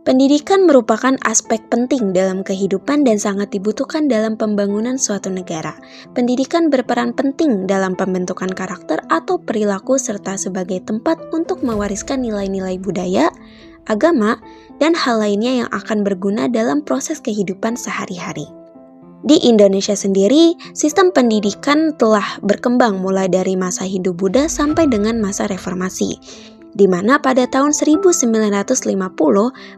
Pendidikan merupakan aspek penting dalam kehidupan dan sangat dibutuhkan dalam pembangunan suatu negara. Pendidikan berperan penting dalam pembentukan karakter atau perilaku serta sebagai tempat untuk mewariskan nilai-nilai budaya, agama, dan hal lainnya yang akan berguna dalam proses kehidupan sehari-hari. Di Indonesia sendiri, sistem pendidikan telah berkembang mulai dari masa Hindu Buddha sampai dengan masa reformasi, di mana pada tahun 1950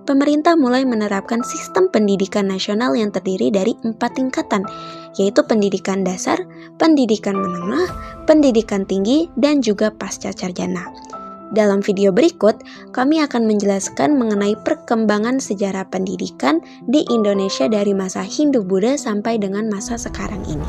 pemerintah mulai menerapkan sistem pendidikan nasional yang terdiri dari 4 tingkatan, yaitu pendidikan dasar, pendidikan menengah, pendidikan tinggi, dan juga pasca sarjana. Dalam video berikut, kami akan menjelaskan mengenai perkembangan sejarah pendidikan di Indonesia dari masa Hindu Buddha sampai dengan masa sekarang ini.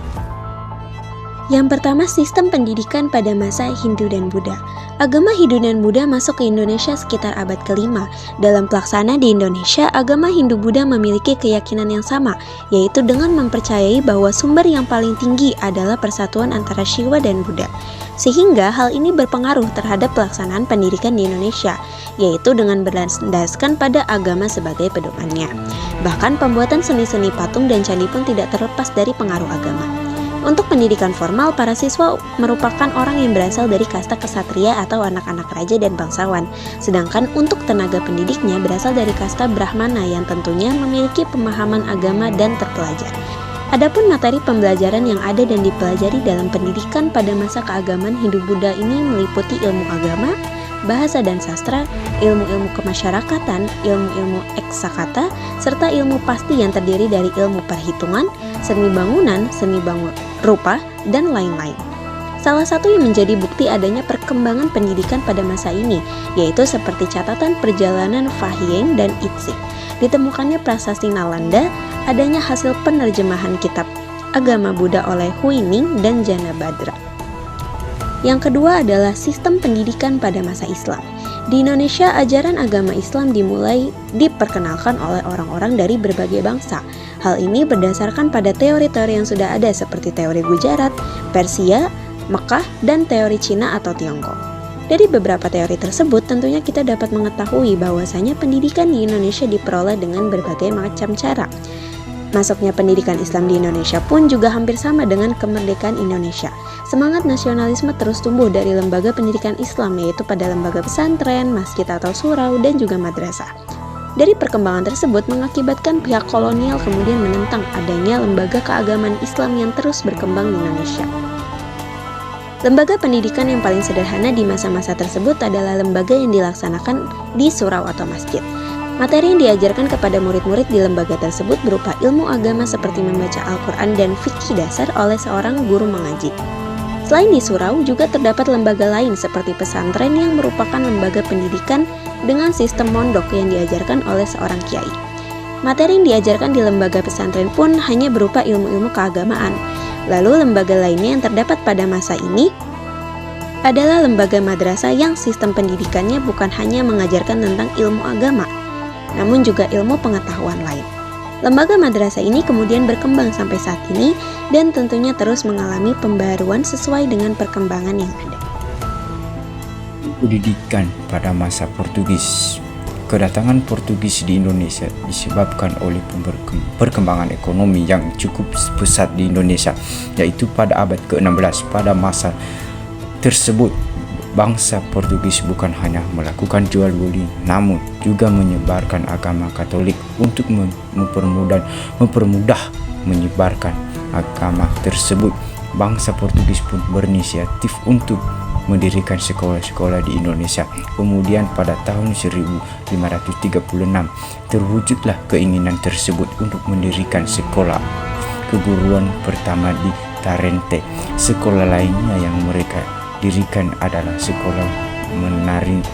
Yang pertama, sistem pendidikan pada masa Hindu dan Buddha. Agama Hindu dan Buddha masuk ke Indonesia sekitar abad ke-5. Dalam pelaksana di Indonesia, agama Hindu-Buddha memiliki keyakinan yang sama, yaitu dengan mempercayai bahwa sumber yang paling tinggi adalah persatuan antara Shiva dan Buddha. Sehingga hal ini berpengaruh terhadap pelaksanaan pendidikan di Indonesia, yaitu dengan berlandaskan pada agama sebagai pedomannya. Bahkan pembuatan seni-seni patung dan candi pun tidak terlepas dari pengaruh agama. Untuk pendidikan formal, para siswa merupakan orang yang berasal dari kasta kesatria atau anak-anak raja dan bangsawan. Sedangkan untuk tenaga pendidiknya berasal dari kasta Brahmana yang tentunya memiliki pemahaman agama dan terpelajar. Adapun materi pembelajaran yang ada dan dipelajari dalam pendidikan pada masa keagamaan Hindu-Buddha ini meliputi ilmu agama, bahasa dan sastra, ilmu-ilmu kemasyarakatan, ilmu-ilmu eksakata, serta ilmu pasti yang terdiri dari ilmu perhitungan, seni bangunan rupa, dan lain-lain. Salah satu yang menjadi bukti adanya perkembangan pendidikan pada masa ini, yaitu seperti catatan perjalanan Fahyeng dan Itsik. Ditemukannya prasasti Nalanda, adanya hasil penerjemahan kitab agama Buddha oleh Huining dan Janabhadra. Yang kedua adalah sistem pendidikan pada masa Islam. Di Indonesia, ajaran agama Islam dimulai diperkenalkan oleh orang-orang dari berbagai bangsa. Hal ini berdasarkan pada teori-teori yang sudah ada seperti teori Gujarat, Persia, Mekah, dan teori Cina atau Tiongkok. Dari beberapa teori tersebut, tentunya kita dapat mengetahui bahwasanya pendidikan di Indonesia diperoleh dengan berbagai macam cara. Masuknya pendidikan Islam di Indonesia pun juga hampir sama dengan kemerdekaan Indonesia. Semangat nasionalisme terus tumbuh dari lembaga pendidikan Islam, yaitu pada lembaga pesantren, masjid atau surau, dan juga madrasah. Dari perkembangan tersebut mengakibatkan pihak kolonial kemudian menentang adanya lembaga keagamaan Islam yang terus berkembang di Indonesia. Lembaga pendidikan yang paling sederhana di masa-masa tersebut adalah lembaga yang dilaksanakan di surau atau masjid. Materi yang diajarkan kepada murid-murid di lembaga tersebut berupa ilmu agama seperti membaca Al-Quran dan fikih dasar oleh seorang guru mengaji. Selain di surau, juga terdapat lembaga lain seperti pesantren yang merupakan lembaga pendidikan dengan sistem mondok yang diajarkan oleh seorang kiai. Materi yang diajarkan di lembaga pesantren pun hanya berupa ilmu-ilmu keagamaan. Lalu lembaga lainnya yang terdapat pada masa ini adalah lembaga madrasah yang sistem pendidikannya bukan hanya mengajarkan tentang ilmu agama, namun juga ilmu pengetahuan lain. Lembaga madrasah ini kemudian berkembang sampai saat ini dan tentunya terus mengalami pembaruan sesuai dengan perkembangan yang ada. Pendidikan pada masa Portugis. Kedatangan Portugis di Indonesia disebabkan oleh perkembangan ekonomi yang cukup pesat di Indonesia, yaitu pada abad ke-16. Pada masa tersebut, bangsa Portugis bukan hanya melakukan jual beli, namun juga menyebarkan agama Katolik untuk mempermudah menyebarkan agama tersebut. Bangsa Portugis pun berinisiatif untuk mendirikan sekolah-sekolah di Indonesia. Kemudian pada tahun 1536 terwujudlah keinginan tersebut untuk mendirikan sekolah keguruan pertama di Tarente. Sekolah lainnya yang mereka dirikan adalah sekolah menari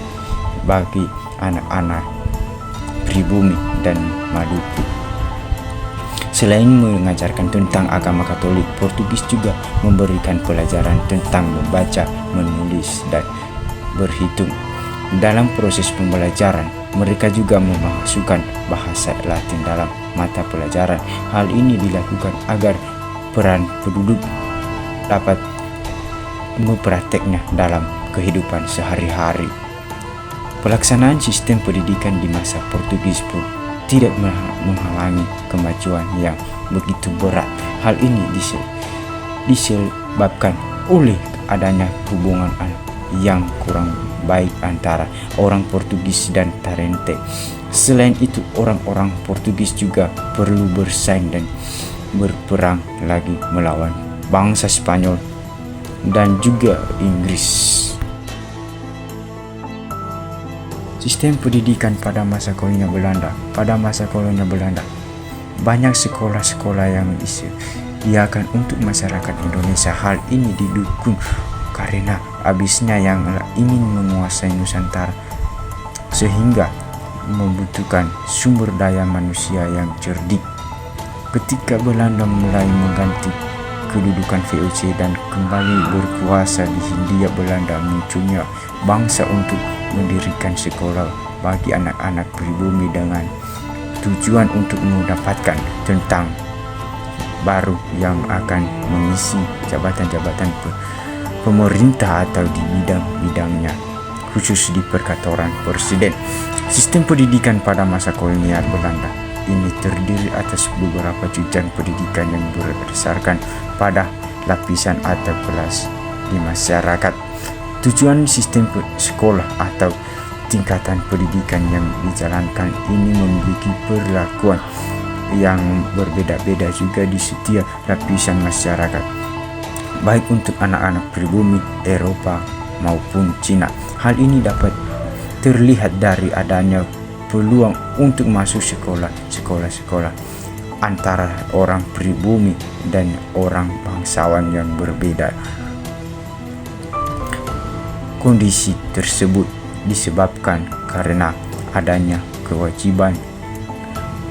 bagi anak-anak pribumi dan Maluku. Selain mengajarkan tentang agama Katolik, Portugis juga memberikan pelajaran tentang membaca, menulis, dan berhitung. Dalam proses pembelajaran, mereka juga memasukkan bahasa Latin dalam mata pelajaran. Hal ini dilakukan agar peran penduduk dapat memprakteknya dalam kehidupan sehari-hari. Pelaksanaan sistem pendidikan di masa Portugis pun tidak menghalangi kemajuan yang begitu berat. Hal ini disebabkan oleh adanya hubungan yang kurang baik antara orang Portugis dan Tarente. Selain itu, orang-orang Portugis juga perlu bersaing dan berperang lagi melawan bangsa Spanyol dan juga Inggris. Sistem pendidikan pada masa kolonial Belanda. Pada masa kolonial Belanda, banyak sekolah-sekolah yang disediakan untuk masyarakat Indonesia. Hal ini didukung karena habisnya yang ingin menguasai Nusantara, sehingga membutuhkan sumber daya manusia yang cerdik. Ketika Belanda mulai mengganti kedudukan VOC dan kembali berkuasa di Hindia Belanda, munculnya bangsa untuk mendirikan sekolah bagi anak-anak pribumi dengan tujuan untuk mendapatkan tentang baru yang akan mengisi jabatan-jabatan pemerintah atau di bidang-bidangnya, khusus di perkantoran presiden. Sistem pendidikan pada masa kolonial Belanda ini terdiri atas beberapa jenjang pendidikan yang berdasarkan pada lapisan atau kelas di masyarakat. Tujuan sistem sekolah atau tingkatan pendidikan yang dijalankan ini memiliki perlakuan yang berbeda-beda juga di setiap lapisan masyarakat, baik untuk anak-anak pribumi, Eropa maupun Cina. Hal ini dapat terlihat dari adanya peluang untuk masuk sekolah antara orang pribumi dan orang bangsawan yang berbeda. Kondisi tersebut disebabkan karena adanya kewajiban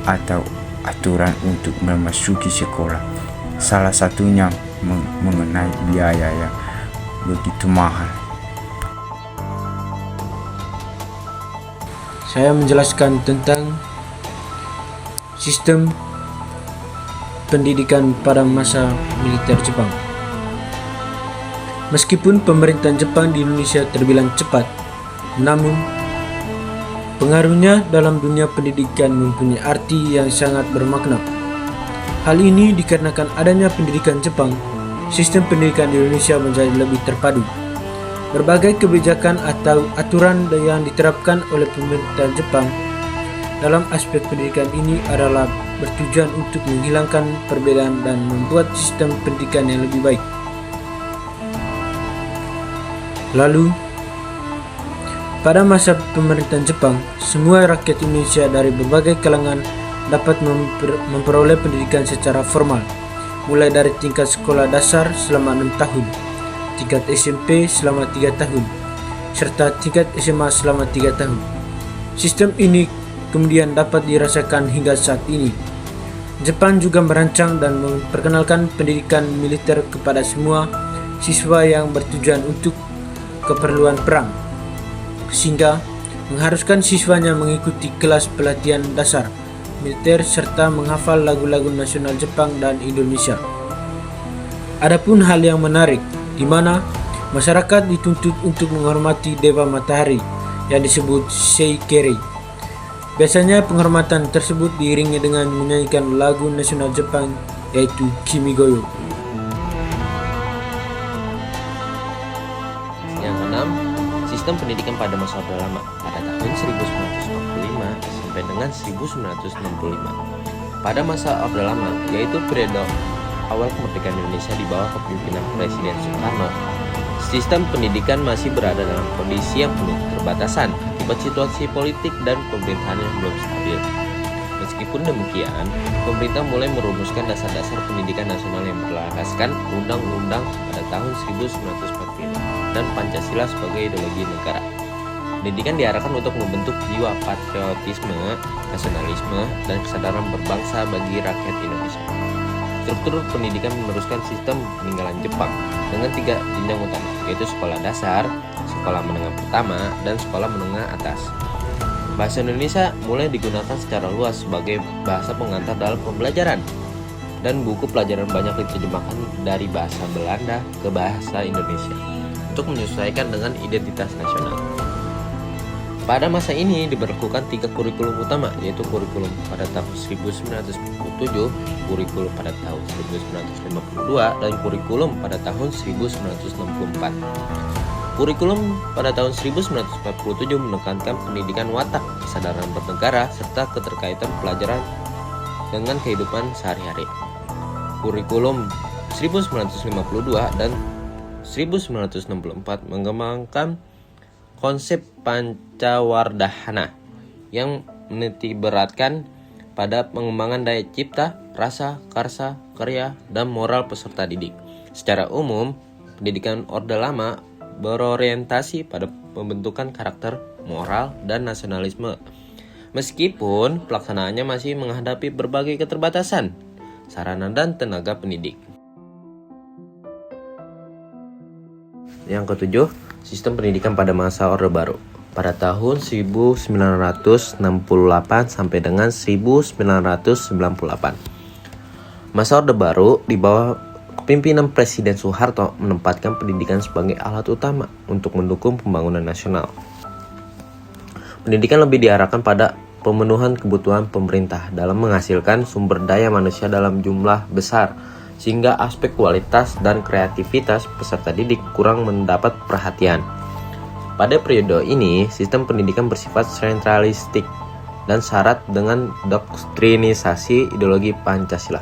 atau aturan untuk memasuki sekolah. Salah satunya mengenai biaya yang begitu mahal. Saya menjelaskan tentang sistem pendidikan pada masa militer Jepang. Meskipun pemerintahan Jepang di Indonesia terbilang cepat, namun pengaruhnya dalam dunia pendidikan mempunyai arti yang sangat bermakna. Hal ini dikarenakan adanya pendidikan Jepang, sistem pendidikan di Indonesia menjadi lebih terpadu. Berbagai kebijakan atau aturan yang diterapkan oleh pemerintah Jepang dalam aspek pendidikan ini adalah bertujuan untuk menghilangkan perbedaan dan membuat sistem pendidikan yang lebih baik. Lalu, pada masa pemerintahan Jepang, semua rakyat Indonesia dari berbagai kalangan dapat memperoleh pendidikan secara formal, mulai dari tingkat sekolah dasar selama 6 tahun, tingkat SMP selama 3 tahun, serta tingkat SMA selama 3 tahun. Sistem ini kemudian dapat dirasakan hingga saat ini. Jepang juga merancang dan memperkenalkan pendidikan militer kepada semua siswa yang bertujuan untuk keperluan perang, sehingga mengharuskan siswanya mengikuti kelas pelatihan dasar militer serta menghafal lagu-lagu nasional Jepang dan Indonesia. Adapun hal yang menarik, di mana masyarakat dituntut untuk menghormati Dewa Matahari yang disebut Seikiri. Biasanya penghormatan tersebut diiringi dengan menyanyikan lagu nasional Jepang, yaitu Kimigoyo. Yang keenam, sistem pendidikan pada masa Orde Lama pada tahun 1945 sampai dengan 1965. Pada masa Orde Lama, yaitu periode awal kemerdekaan Indonesia di bawah kepemimpinan Presiden Soekarno, sistem pendidikan masih berada dalam kondisi yang penuh keterbatasan akibat situasi politik dan pemerintahan yang belum stabil. Meskipun demikian, pemerintah mulai merumuskan dasar-dasar pendidikan nasional yang berlandaskan Undang-Undang pada tahun 1945 dan Pancasila sebagai ideologi negara. Pendidikan diarahkan untuk membentuk jiwa patriotisme, nasionalisme, dan kesadaran berbangsa bagi rakyat Indonesia. Struktur pendidikan meneruskan sistem peninggalan Jepang dengan 3 jenjang utama, yaitu sekolah dasar, sekolah menengah pertama, dan sekolah menengah atas. Bahasa Indonesia mulai digunakan secara luas sebagai bahasa pengantar dalam pembelajaran, dan buku pelajaran banyak diterjemahkan dari bahasa Belanda ke bahasa Indonesia untuk menyesuaikan dengan identitas nasional. Pada masa ini diberlakukan 3 kurikulum utama, yaitu kurikulum pada tahun 1947, kurikulum pada tahun 1952, dan kurikulum pada tahun 1964. Kurikulum pada tahun 1947 menekankan pendidikan watak, kesadaran bernegara, serta keterkaitan pelajaran dengan kehidupan sehari-hari. Kurikulum 1952 dan 1964 mengembangkan konsep pancawardhana yang menitikberatkan pada pengembangan daya cipta, rasa, karsa, karya, dan moral peserta didik. Secara umum, pendidikan Orde Lama berorientasi pada pembentukan karakter, moral, dan nasionalisme. Meskipun pelaksanaannya masih menghadapi berbagai keterbatasan, sarana dan tenaga pendidik. Yang ketujuh, sistem pendidikan pada masa Orde Baru. Pada tahun 1968 sampai dengan 1998. Masa Orde Baru di bawah pimpinan Presiden Soeharto menempatkan pendidikan sebagai alat utama untuk mendukung pembangunan nasional. Pendidikan lebih diarahkan pada pemenuhan kebutuhan pemerintah dalam menghasilkan sumber daya manusia dalam jumlah besar, sehingga aspek kualitas dan kreativitas peserta didik kurang mendapat perhatian. Pada periode ini, sistem pendidikan bersifat sentralistik dan syarat dengan doktrinisasi ideologi Pancasila.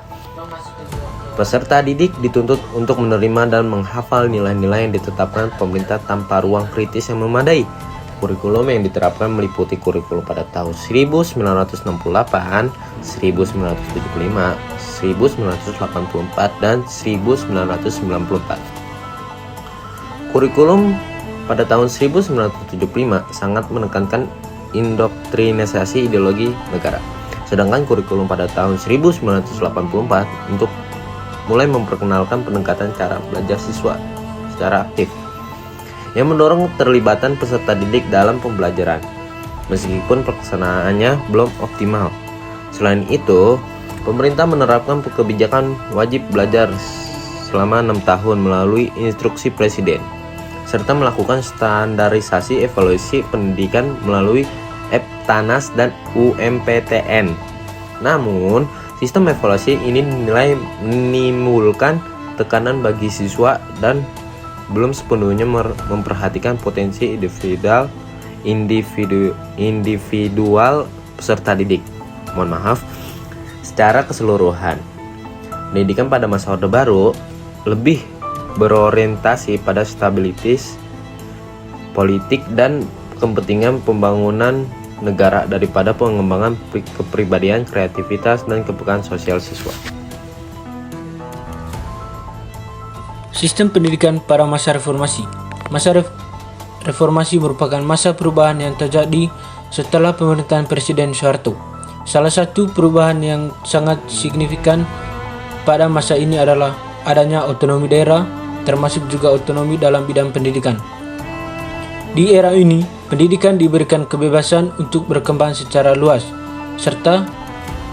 Peserta didik dituntut untuk menerima dan menghafal nilai-nilai yang ditetapkan pemerintah tanpa ruang kritis yang memadai. Kurikulum yang diterapkan meliputi kurikulum pada tahun 1968, 1975, 1984, dan 1994. Kurikulum pada tahun 1975 sangat menekankan indoktrinisasi ideologi negara. Sedangkan kurikulum pada tahun 1984 untuk mulai memperkenalkan pendekatan cara belajar siswa secara aktif yang mendorong terlibatan peserta didik dalam pembelajaran, meskipun pelaksanaannya belum optimal. Selain itu, pemerintah menerapkan kebijakan wajib belajar selama 6 tahun melalui instruksi presiden, serta melakukan standarisasi evaluasi pendidikan melalui Eptanas dan UMPTN. Namun, sistem evaluasi ini dinilai menimbulkan tekanan bagi siswa dan belum sepenuhnya memperhatikan potensi individual peserta didik. Secara keseluruhan, pendidikan pada masa Orde Baru lebih berorientasi pada stabilitas politik dan kepentingan pembangunan negara daripada pengembangan kepribadian, kreativitas, dan kepekaan sosial siswa. Sistem pendidikan pada masa reformasi. Masa reformasi merupakan masa perubahan yang terjadi setelah pemerintahan Presiden Soeharto. Salah satu perubahan yang sangat signifikan pada masa ini adalah adanya otonomi daerah, termasuk juga otonomi dalam bidang pendidikan. Di era ini, pendidikan diberikan kebebasan untuk berkembang secara luas, serta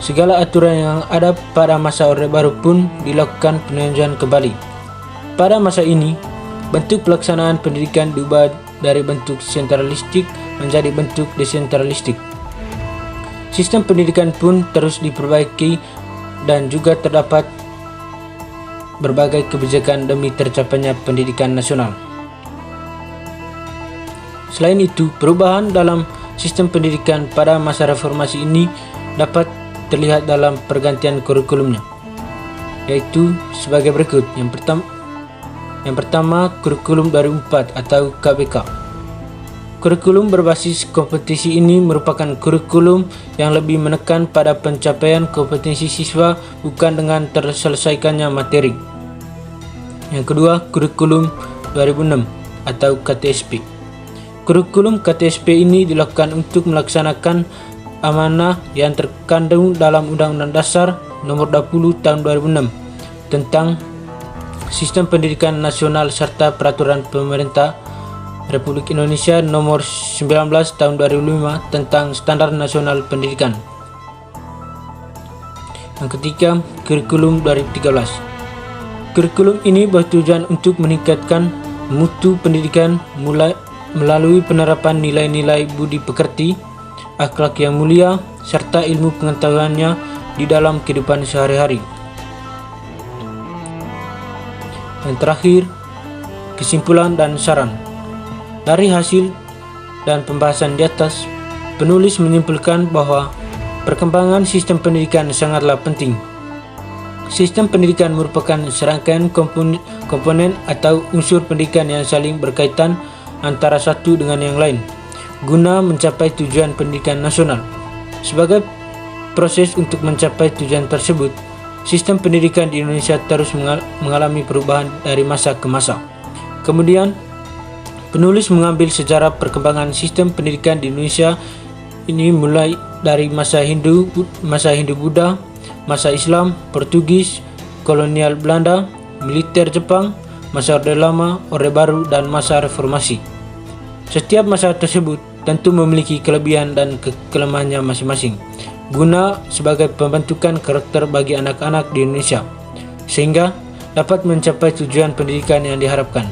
segala aturan yang ada pada masa Orde Baru pun dilakukan peninjauan kembali. Pada masa ini, bentuk pelaksanaan pendidikan diubah dari bentuk sentralistik menjadi bentuk desentralistik. Sistem pendidikan pun terus diperbaiki dan juga terdapat berbagai kebijakan demi tercapainya pendidikan nasional. Selain itu, perubahan dalam sistem pendidikan pada masa reformasi ini dapat terlihat dalam pergantian kurikulumnya, yaitu sebagai berikut. Yang pertama, kurikulum 2004 atau KBK. Kurikulum berbasis kompetisi ini merupakan kurikulum yang lebih menekan pada pencapaian kompetensi siswa bukan dengan terselesaikannya materi. Yang kedua, kurikulum 2006 atau KTSP. Kurikulum KTSP ini dilakukan untuk melaksanakan amanah yang terkandung dalam Undang-Undang Dasar Nomor 20 Tahun 2006 tentang Sistem Pendidikan Nasional serta Peraturan Pemerintah Republik Indonesia Nomor 19 Tahun 2005 tentang Standar Nasional Pendidikan. Yang ketiga, kurikulum 2013. Kurikulum ini bertujuan untuk meningkatkan mutu pendidikan mulai melalui penerapan nilai-nilai budi pekerti, akhlak yang mulia, serta ilmu pengetahuannya di dalam kehidupan sehari-hari. Dan terakhir, kesimpulan dan saran. Dari hasil dan pembahasan di atas, penulis menyimpulkan bahwa perkembangan sistem pendidikan sangatlah penting. Sistem pendidikan merupakan serangkaian komponen atau unsur pendidikan yang saling berkaitan antara satu dengan yang lain, guna mencapai tujuan pendidikan nasional. Sebagai proses untuk mencapai tujuan tersebut, sistem pendidikan di Indonesia terus mengalami perubahan dari masa ke masa. Kemudian, penulis mengambil sejarah perkembangan sistem pendidikan di Indonesia ini mulai dari masa Hindu-Buddha, masa Islam, Portugis, kolonial Belanda, militer Jepang, masa Orde Lama, Orde Baru, dan masa Reformasi. Setiap masa tersebut tentu memiliki kelebihan dan kelemahannya masing-masing, guna sebagai pembentukan karakter bagi anak-anak di Indonesia, sehingga dapat mencapai tujuan pendidikan yang diharapkan.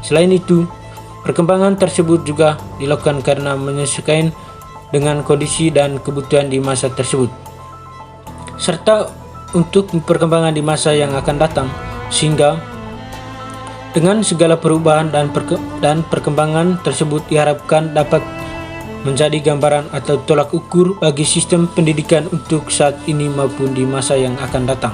Selain itu, perkembangan tersebut juga dilakukan karena menyesuaikan dengan kondisi dan kebutuhan di masa tersebut, serta untuk perkembangan di masa yang akan datang, sehingga dengan segala perubahan dan perkembangan tersebut diharapkan dapat menjadi gambaran atau tolak ukur bagi sistem pendidikan untuk saat ini maupun di masa yang akan datang.